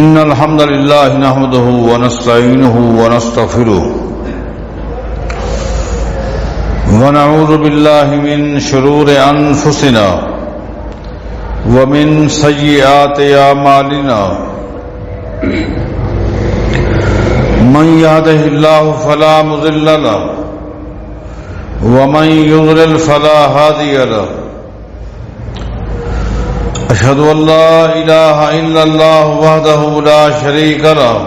إن الحمد لله نحمده ونستعينه ونستغفره ونعوذ بالله من شرور أنفسنا ومن سيئات أعمالنا من يهده الله فلا مضل له ومن يضلل فلا هادي له أشهد أن لا إله إلا الله وحده لا شريك له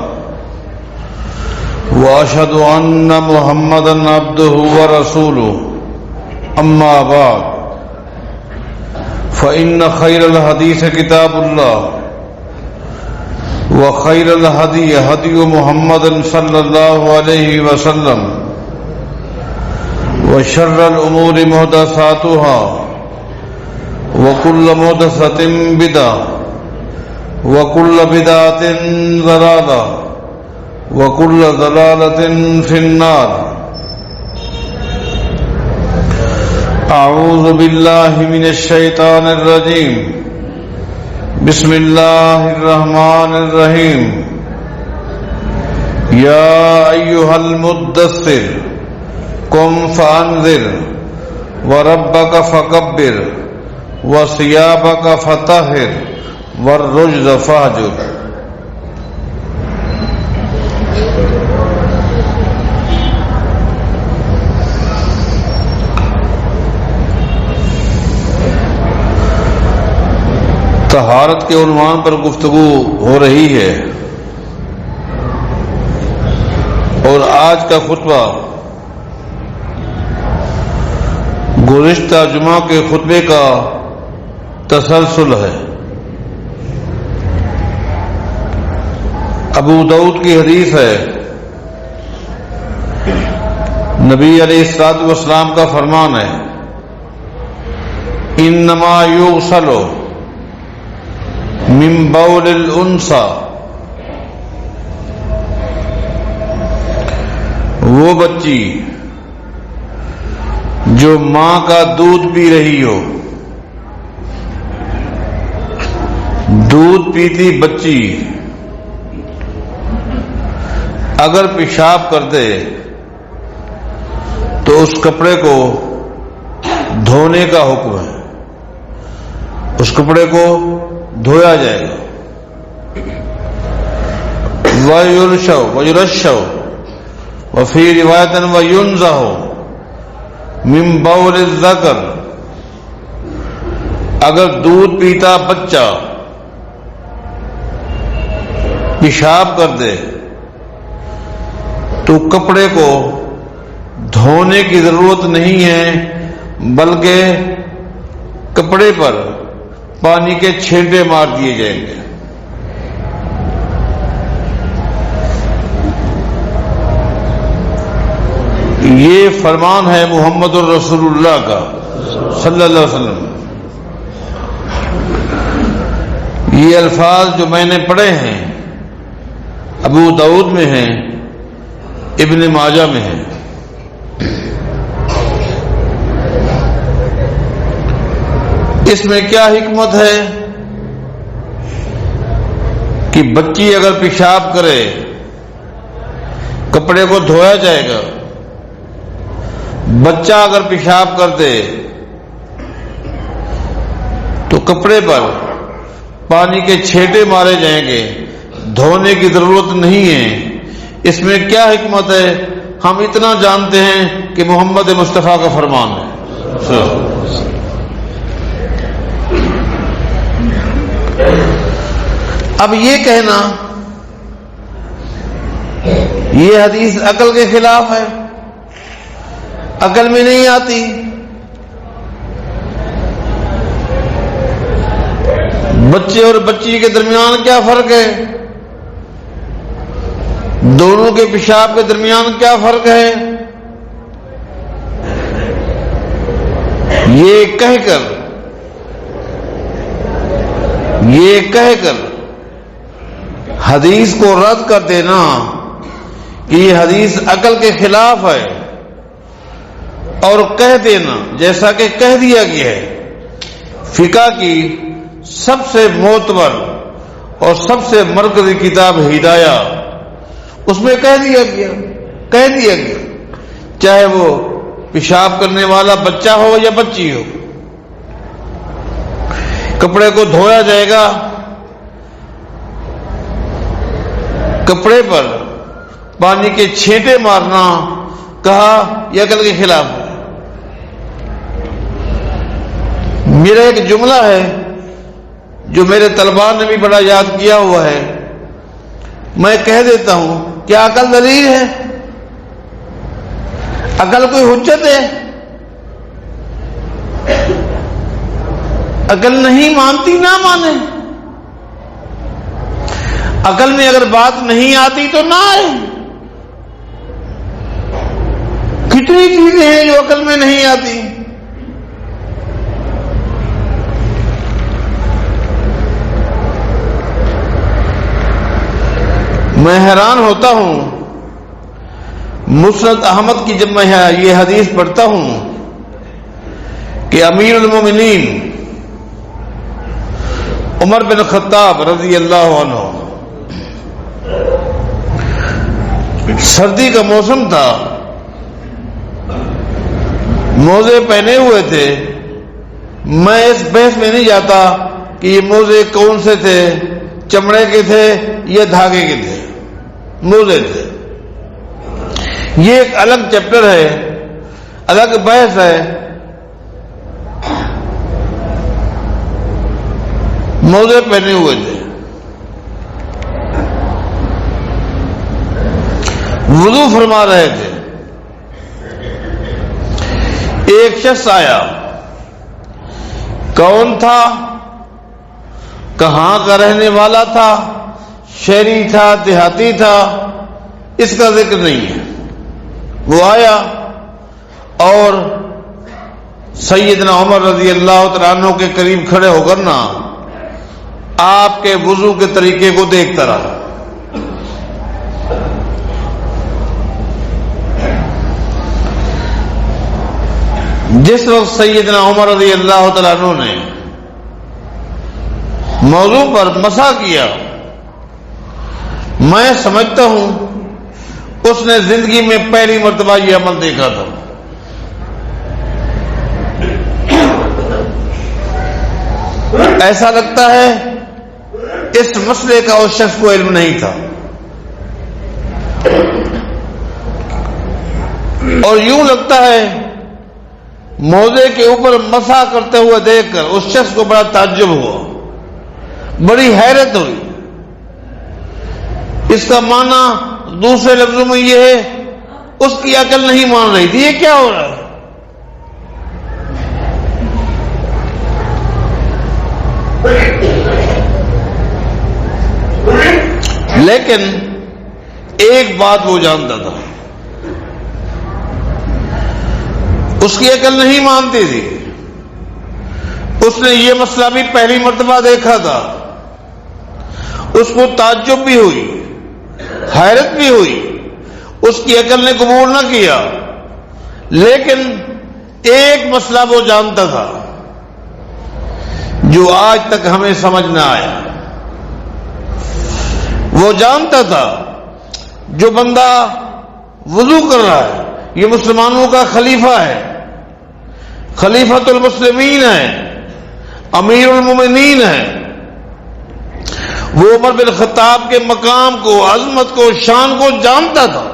وأشهد أن محمدا عبده ورسوله أما بعد فإن خير الحديث كتاب الله وخير الهدي هدي محمد صلى الله عليه وسلم وشر الأمور محدثاتها وكل محدثة بدعة وكل بدعة ضلالة وكل ضلالة في النار. أعوذ بالله من الشيطان الرجيم. بسم الله الرحمن الرحيم. يا أيها المدثر قم فأنذر وربك فكبر وثيابك فطهر والرجز فاهجر. طہارت کے عنوان پر گفتگو ہو رہی ہے اور آج کا خطبہ گزشتہ جمعہ کے خطبے کا تسلسل ہے. ابو داؤد کی حدیث ہے، نبی علیہ الصلوۃ والسلام کا فرمان ہے، انما یغسل من بول الانثى، وہ بچی جو ماں کا دودھ پی رہی ہو، دودھ پیتی بچی اگر پیشاب کر دے تو اس کپڑے کو دھونے کا حکم ہے، اس کپڑے کو دھویا جائے گا. وَيُرَشَّوْ وَفِي رِوَایَةٍ وَيُنْزَحُ مِنْ بَوْلِ الذَّكَرِ، اگر دودھ پیتا بچہ پیشاب کر دے تو کپڑے کو دھونے کی ضرورت نہیں ہے، بلکہ کپڑے پر پانی کے چھینٹے مار دیے جائیں گے. یہ فرمان ہے محمد الرسول اللہ کا صلی اللہ علیہ وسلم. یہ الفاظ جو میں نے پڑھے ہیں ابو داؤد میں ہیں، ابن ماجہ میں ہیں. اس میں کیا حکمت ہے کہ بچی اگر پیشاب کرے کپڑے کو دھویا جائے گا، بچہ اگر پیشاب کر دے تو کپڑے پر پانی کے چھینٹے مارے جائیں گے، دھونے کی ضرورت نہیں ہے. اس میں کیا حکمت ہے؟ ہم اتنا جانتے ہیں کہ محمد مصطفیٰ کا فرمان ہے. اب یہ کہنا یہ حدیث عقل کے خلاف ہے، عقل میں نہیں آتی. بچے اور بچی کے درمیان کیا فرق ہے؟ دونوں کے پیشاب کے درمیان کیا فرق ہے؟ یہ کہہ کر حدیث کو رد کر دینا کہ یہ حدیث عقل کے خلاف ہے، اور کہہ دینا جیسا کہ کہہ دیا گیا ہے، فقہ کی سب سے معتبر اور سب سے مرکزی کتاب ہدایہ، اس میں کہہ دیا گیا چاہے وہ پیشاب کرنے والا بچہ ہو یا بچی ہو، کپڑے کو دھویا جائے گا، کپڑے پر پانی کے چھینٹے مارنا کہا یہ عقل کے خلاف ہے۔ میرا ایک جملہ ہے جو میرے طلباء نے بھی بڑا یاد کیا ہوا ہے، میں کہہ دیتا ہوں، کیا عقل دلیل ہے؟ عقل کوئی حجت ہے؟ عقل نہیں مانتی، نہ مانے۔ عقل میں اگر بات نہیں آتی تو نہ آئے۔ کتنی چیزیں ہیں جو عقل میں نہیں آتی۔ میں حیران ہوتا ہوں، مسند احمد کی جب میں یہ حدیث پڑھتا ہوں کہ امیر المومنین عمر بن خطاب رضی اللہ عنہ، سردی کا موسم تھا، موزے پہنے ہوئے تھے۔ میں اس بحث میں نہیں جاتا کہ یہ موزے کون سے تھے، چمڑے کے تھے یا دھاگے کے تھے، موزے تھے۔ یہ ایک الگ چیپٹر ہے، الگ بحث ہے۔ موزے پہنے ہوئے تھے، وضو فرما رہے تھے۔ ایک شخص آیا، کون تھا، کہاں کا رہنے والا تھا، شہری تھا، دیہاتی تھا، اس کا ذکر نہیں ہے۔ وہ آیا اور سیدنا عمر رضی اللہ تعالیٰ عنہ کے قریب کھڑے ہو کر نا آپ کے وضو کے طریقے کو دیکھتا رہا۔ جس وقت سیدنا عمر رضی اللہ تعالیٰ عنہ نے موضوع پر مسح کیا، میں سمجھتا ہوں اس نے زندگی میں پہلی مرتبہ یہ عمل دیکھا تھا۔ ایسا لگتا ہے اس مسئلے کا اس شخص کو علم نہیں تھا، اور یوں لگتا ہے موزے کے اوپر مسح کرتے ہوئے دیکھ کر اس شخص کو بڑا تعجب ہوا، بڑی حیرت ہوئی۔ اس کا معنی دوسرے لفظوں میں یہ ہے، اس کی عقل نہیں مان رہی تھی، یہ کیا ہو رہا ہے؟ لیکن ایک بات وہ جانتا تھا، اس کی عقل نہیں مانتی تھی۔ اس نے یہ مسئلہ بھی پہلی مرتبہ دیکھا تھا، اس کو تعجب بھی ہوئی، حیرت بھی ہوئی، اس کی عقل نے قبول نہ کیا، لیکن ایک مسئلہ وہ جانتا تھا جو آج تک ہمیں سمجھ نہ آیا۔ وہ جانتا تھا جو بندہ وضو کر رہا ہے یہ مسلمانوں کا خلیفہ ہے، خلیفۃ المسلمین ہے، امیر المومنین ہے۔ وہ عمر بن خطاب کے مقام کو، عظمت کو، شان کو جانتا تھا۔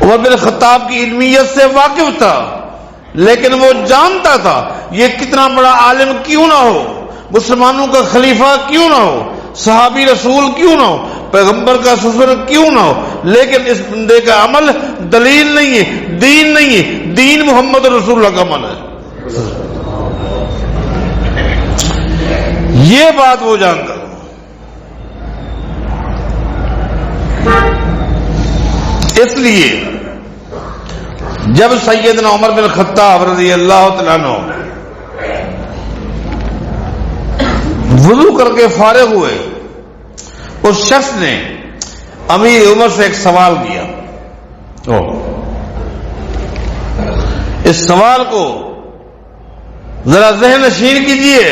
عمر بن خطاب کی علمیت سے واقف تھا، لیکن وہ جانتا تھا یہ کتنا بڑا عالم کیوں نہ ہو، مسلمانوں کا خلیفہ کیوں نہ ہو، صحابی رسول کیوں نہ ہو، پیغمبر کا سفر کیوں نہ ہو، لیکن اس بندے کا عمل دلیل نہیں ہے، دین نہیں ہے، دین محمد رسول اللہ کا عمل ہے۔ یہ بات وہ جانتا تھا۔ اس لیے جب سیدنا عمر بن خطاب رضی اللہ تعالیٰ عنہ وضو کر کے فارغ ہوئے، اس شخص نے امیر عمر سے ایک سوال کیا۔ اس سوال کو ذرا ذہن نشین کیجئے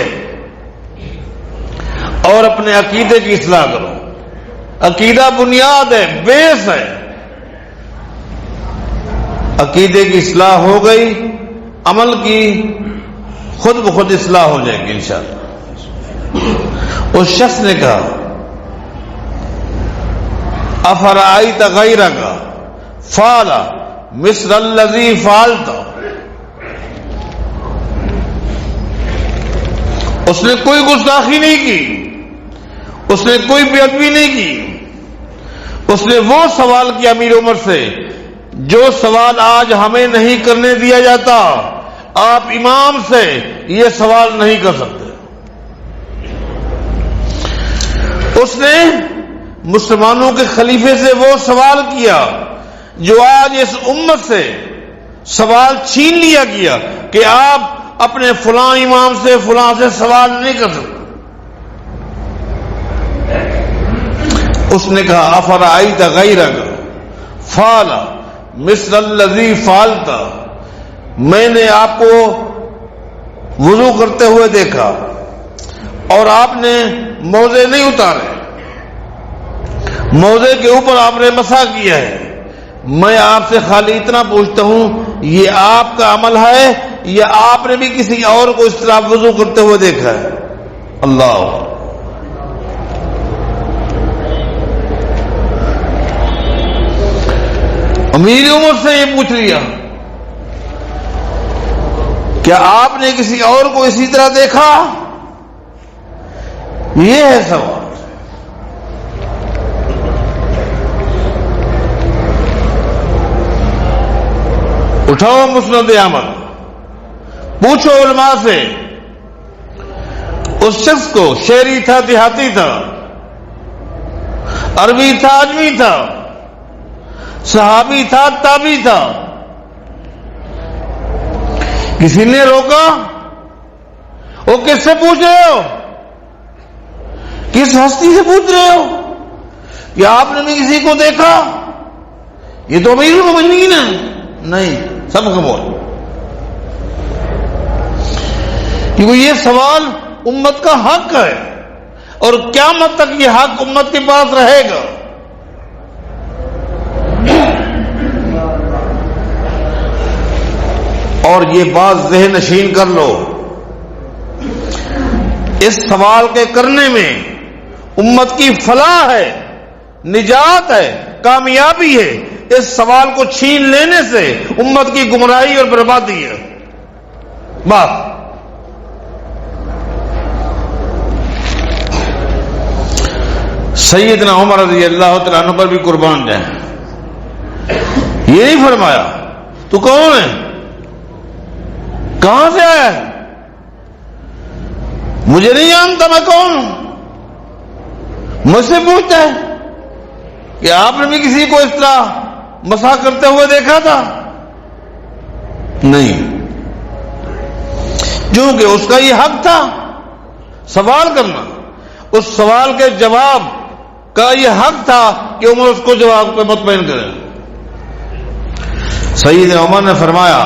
اور اپنے عقیدے کی اصلاح کرو. عقیدہ بنیاد ہے، بیس ہے. عقیدے کی اصلاح ہو گئی، عمل کی خود بخود اصلاح ہو جائے گی انشاءاللہ. اس شخص نے کہا افرأیت غیرک فعل مثل الذی فعلت. اس نے کوئی گستاخی نہیں کی، اس نے کوئی بے ادبی نہیں کی. اس نے وہ سوال کیا امیر عمر سے جو سوال آج ہمیں نہیں کرنے دیا جاتا. آپ امام سے یہ سوال نہیں کر سکتے. اس نے مسلمانوں کے خلیفے سے وہ سوال کیا جو آج اس امت سے سوال چھین لیا گیا کہ آپ اپنے فلاں امام سے فلاں سے سوال نہیں کر سکتے. اس نے کہا افرأیت غیرک فعل مثل الذی فعلت. میں نے آپ کو وضو کرتے ہوئے دیکھا اور آپ نے موزے نہیں اتارے، موزے کے اوپر آپ نے مسح کیا ہے. میں آپ سے خالی اتنا پوچھتا ہوں یہ آپ کا عمل ہے یا آپ نے بھی کسی اور کو اس طرح وضو کرتے ہوئے دیکھا ہے؟ اللہ. امیر عمر سے یہ پوچھ لیا کیا آپ نے کسی اور کو اسی طرح دیکھا؟ یہ ہے سوال. اٹھاؤ مسند احمد، پوچھو علماء سے. اس شخص کو شہری تھا، دیہاتی تھا، عربی تھا، اجمی تھا، صحابی تھا، تابعی تھا، کسی نے روکا؟ وہ کس سے پوچھ رہے ہو؟ کس ہستی سے پوچھ رہے ہو کہ آپ نے بھی کسی کو دیکھا؟ یہ تو امیر المومنین ہے. نہیں، سب کو بول، کیونکہ یہ سوال امت کا حق ہے اور قیامت تک یہ حق امت کے پاس رہے گا. اور یہ بات ذہن نشین کر لو، اس سوال کے کرنے میں امت کی فلاح ہے، نجات ہے، کامیابی ہے. اس سوال کو چھین لینے سے امت کی گمراہی اور بربادی ہے. بات سیدنا عمر رضی اللہ تعالیٰ عنہ پر بھی قربان جائیں. یہ نہیں فرمایا تو کون ہے، کہاں سے آیا ہے، مجھے نہیں جانتا میں کون ہوں. مجھ سے پوچھتا ہے کہ آپ نے بھی کسی کو اس طرح مسح کرتے ہوئے دیکھا تھا؟ نہیں، کیونکہ اس کا یہ حق تھا سوال کرنا. اس سوال کے جواب کا یہ حق تھا کہ عمر اس کو جواب پہ مطمئن کرے. سیدنا عمر نے فرمایا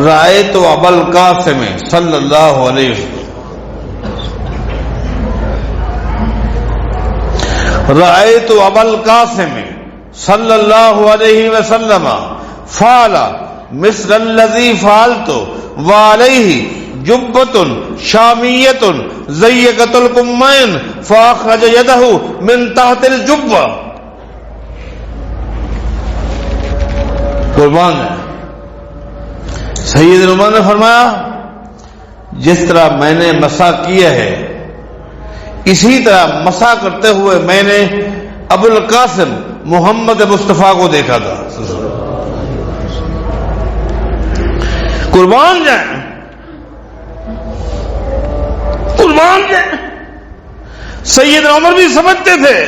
رأیت ابا القاسم صلی اللہ علیہ وسلم، رأیت ابا القاسم صلی اللہ علیہ وسلم فعل مثل الذی فعلت وعلیہ جبۃ شامیۃ ضیقۃ الکمین فاخرج یدہ من تحت الجبہ. قربان ہے. سیدنا عمر نے فرمایا جس طرح میں نے مسح کیا ہے اسی طرح مسح کرتے ہوئے میں نے ابو القاسم محمد مصطفیٰ کو دیکھا تھا. قربان جائیں، قربان جائیں. سیدنا عمر بھی سمجھتے تھے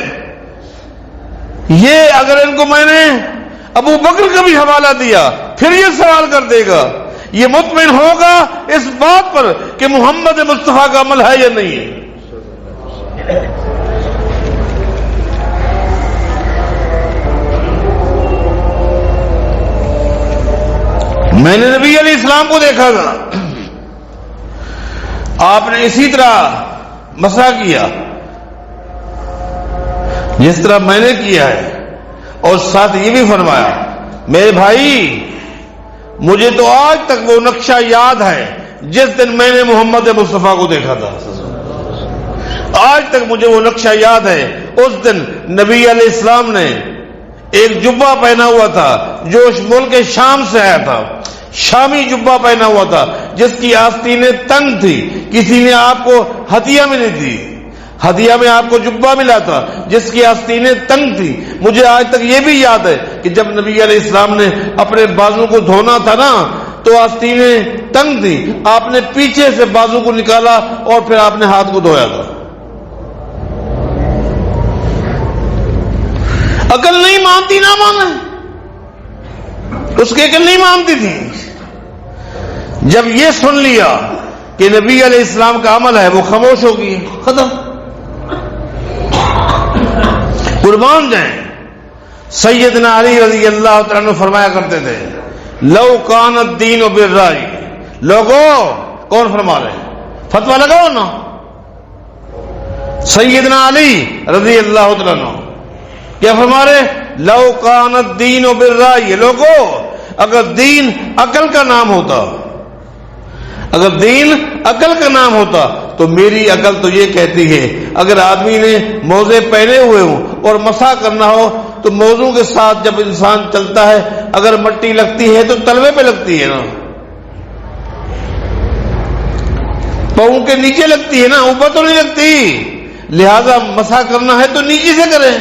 یہ اگر ان کو میں نے ابو بکر کا بھی حوالہ دیا پھر یہ سوال کر دے گا، یہ مطمئن ہوگا اس بات پر کہ محمد مصطفیٰ کا عمل ہے یا نہیں ہے. میں نے نبی علیہ السلام کو دیکھا تھا، آپ نے اسی طرح مسح کیا جس طرح میں نے کیا ہے، اور ساتھ یہ بھی فرمایا میرے بھائی مجھے تو آج تک وہ نقشہ یاد ہے جس دن میں نے محمد مصطفیٰ کو دیکھا تھا، آج تک مجھے وہ نقشہ یاد ہے۔ اس دن نبی علیہ السلام نے ایک جبہ پہنا ہوا تھا جو اس ملک شام سے آیا تھا، شامی جبہ پہنا ہوا تھا جس کی آستینیں تنگ تھی، کسی نے آپ کو ہدیہ میں نہیں دی، ہدیہ میں آپ کو جبہ ملا تھا جس کی آستینیں تنگ تھی۔ مجھے آج تک یہ بھی یاد ہے کہ جب نبی علیہ السلام نے اپنے بازو کو دھونا تھا نا تو آستینیں تنگ تھی، آپ نے پیچھے سے بازو کو نکالا اور پھر آپ نے ہاتھ کو دھویا تھا۔ عقل نہیں مانتی نہ مانے، اس کی عقل نہیں مانتی تھی۔ جب یہ سن لیا کہ نبی علیہ السلام کا عمل ہے وہ خاموش ہو گئی، ختم۔ قربان جائیں سیدنا علی رضی اللہ تعالیٰ عنہ فرمایا کرتے تھے لو کان الدین بالرأی، لوگوں کون فرما رہے ہیں فتویٰ لگاؤ نا، سیدنا علی رضی اللہ تعالیٰ عنہ کیا فرما رہے؟ لو کان الدین بالرأی، لوگوں اگر دین عقل کا نام ہوتا، اگر دین عقل کا نام ہوتا تو میری عقل تو یہ کہتی ہے اگر آدمی نے موزے پہنے ہوئے ہوں اور مسح کرنا ہو تو موزوں کے ساتھ جب انسان چلتا ہے اگر مٹی لگتی ہے تو تلوے پہ لگتی ہے نا، پاؤں کے نیچے لگتی ہے نا، اوپر تو نہیں لگتی، لہذا مسح کرنا ہے تو نیچے سے کریں،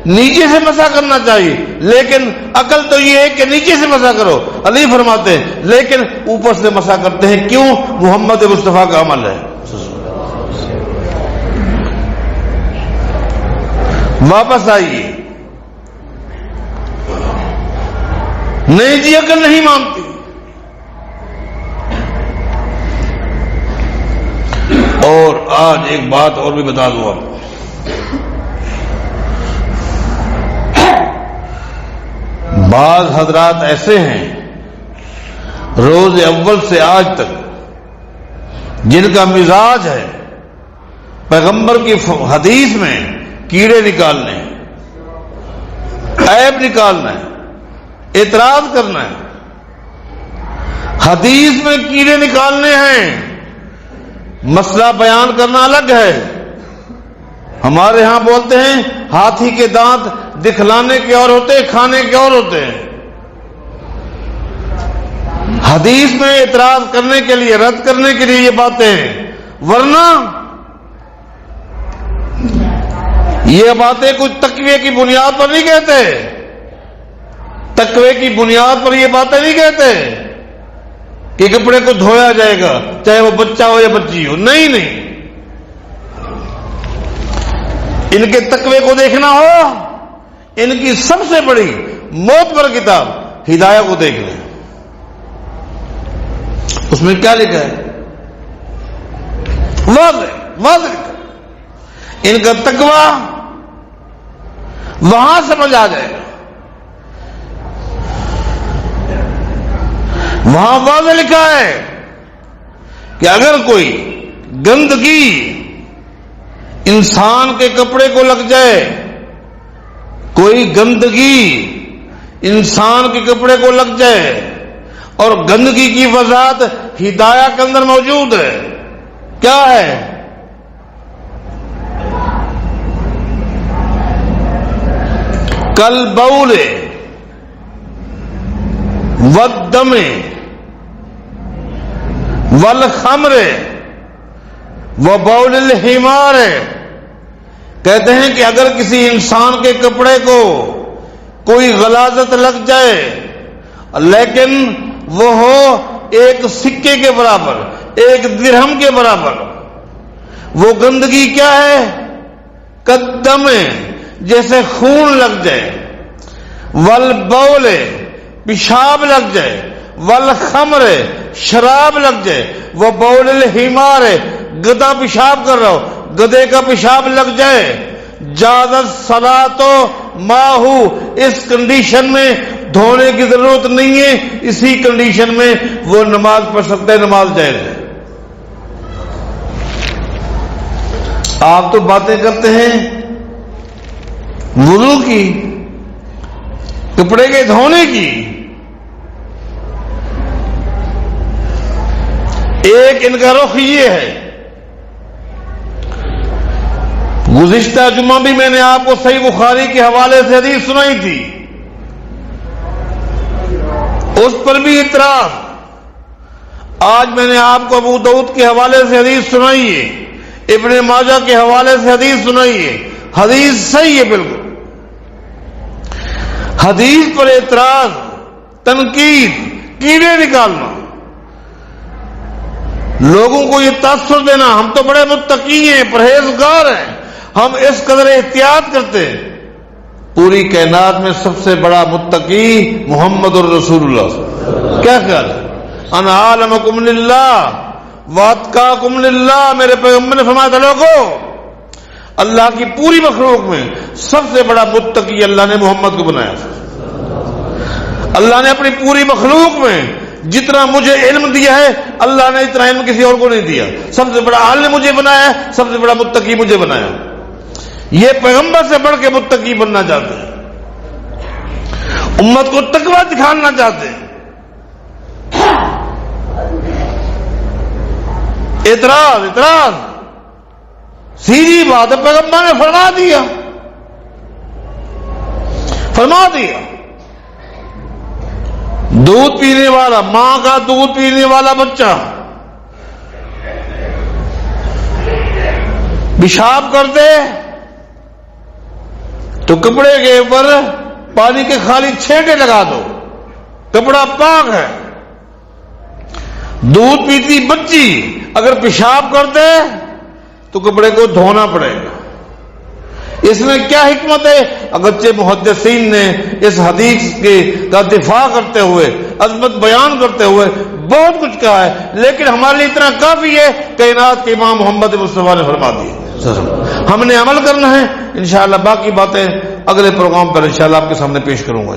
نیچے سے مسح کرنا چاہیے، لیکن عقل تو یہ ہے کہ نیچے سے مسح کرو۔ علی فرماتے ہیں لیکن اوپر سے مسح کرتے ہیں، کیوں؟ محمد مصطفیٰ کا عمل ہے۔ واپس آئیے، نہیں جی عقل نہیں مانتی۔ اور آج ایک بات اور بھی بتا دوں آپ، بعض حضرات ایسے ہیں روز اول سے آج تک جن کا مزاج ہے پیغمبر کی حدیث میں کیڑے نکالنے، عیب نکالنا ہے، اعتراض کرنا ہے، حدیث میں کیڑے نکالنے ہیں، مسئلہ بیان کرنا الگ ہے۔ ہمارے ہاں بولتے ہیں ہاتھی کے دانت دکھلانے کے اور ہوتے ہیں، کھانے کے اور ہوتے ہیں۔ حدیث میں اعتراض کرنے کے لیے، رد کرنے کے لیے یہ باتیں ہیں، ورنہ یہ باتیں کچھ تقوی کی بنیاد پر نہیں کہتے، تقوی کی بنیاد پر یہ باتیں نہیں کہتے کہ کپڑے کو دھویا جائے گا چاہے وہ بچہ ہو یا بچی ہو، نہیں نہیں، ان کے تقوی کو دیکھنا ہو ان کی سب سے بڑی معتبر کتاب ہدایہ کو دیکھ لیں، اس میں کیا لکھا ہے؟ واضح لکھا، ان کا تقوی وہاں سمجھ آ جائے گا، وہاں واضح لکھا ہے کہ اگر کوئی گندگی انسان کے کپڑے کو لگ جائے، کوئی گندگی انسان کے کپڑے کو لگ جائے، اور گندگی کی وضاحت ہدایہ کے اندر موجود ہے، کیا ہے؟ کل بول والدم والخمر وبول الحمار، کہتے ہیں کہ اگر کسی انسان کے کپڑے کو کوئی غلاظت لگ جائے لیکن وہ ہو ایک سکے کے برابر، ایک درہم کے برابر، وہ گندگی کیا ہے؟ قدم، جیسے خون لگ جائے، والبول، پیشاب لگ جائے، والخمر، شراب لگ جائے، وبول الحمار، گدھا پیشاب کر رہا ہو، گدھے کا پیشاب لگ جائے، جازت صلاۃ ماہو، اس کنڈیشن میں دھونے کی ضرورت نہیں ہے، اسی کنڈیشن میں وہ نماز پڑھ سکتا ہے، نماز جائز ہے۔ آپ تو باتیں کرتے ہیں وضو کی، کپڑے کے دھونے کی. ایک ان کا رخ یہ ہے. گزشتہ جمعہ بھی میں نے آپ کو صحیح بخاری کے حوالے سے حدیث سنائی تھی، اس پر بھی اعتراض. آج میں نے آپ کو ابو داؤد کے حوالے سے حدیث سنائی ہے، ابن ماجہ کے حوالے سے حدیث سنائی ہے. حدیث صحیح ہے بالکل. حدیث پر اعتراض، تنقید، کیڑے نکالنا، لوگوں کو یہ تاثر دینا ہم تو بڑے متقی ہیں، پرہیزگار ہیں، ہم اس قدر احتیاط کرتے ہیں. پوری کائنات میں سب سے بڑا متقی محمد الرسول اللہ. کیا خیال ہے؟ انا عالمکم للہ واتقاکم للہ. میرے پیغمبر نے فرمایا تھا لوگوں، اللہ کی پوری مخلوق میں سب سے بڑا متقی اللہ نے محمد کو بنایا. اللہ نے اپنی پوری مخلوق میں جتنا مجھے علم دیا ہے اللہ نے اتنا علم کسی اور کو نہیں دیا. سب سے بڑا عالم مجھے بنایا ہے، سب سے بڑا متقی مجھے بنایا. یہ پیغمبر سے بڑھ کے متقی بننا چاہتے ہیں، امت کو تقویٰ دکھانا چاہتے ہیں. اعتراض سیدھی بات ہے. پیغمبر نے فرما دیا دودھ پینے والا، ماں کا دودھ پینے والا بچہ پیشاب کر دے تو کپڑے کے اوپر پانی کے خالی چھینٹے لگا دو، کپڑا پاک ہے. دودھ پیتی بچی اگر پیشاب کر دے تو کپڑے کو دھونا پڑے گا. اس میں کیا حکمت ہے؟ اگرچہ محدثین نے اس حدیث کا دفاع کرتے ہوئے، عظمت بیان کرتے ہوئے بہت کچھ کہا ہے، لیکن ہمارے لیے اتنا کافی ہے کائنات کے امام محمد مصطفیٰ نے فرما دی. ہم نے عمل کرنا ہے. انشاءاللہ باقی باتیں اگلے پروگرام پر انشاءاللہ آپ کے سامنے پیش کروں گا.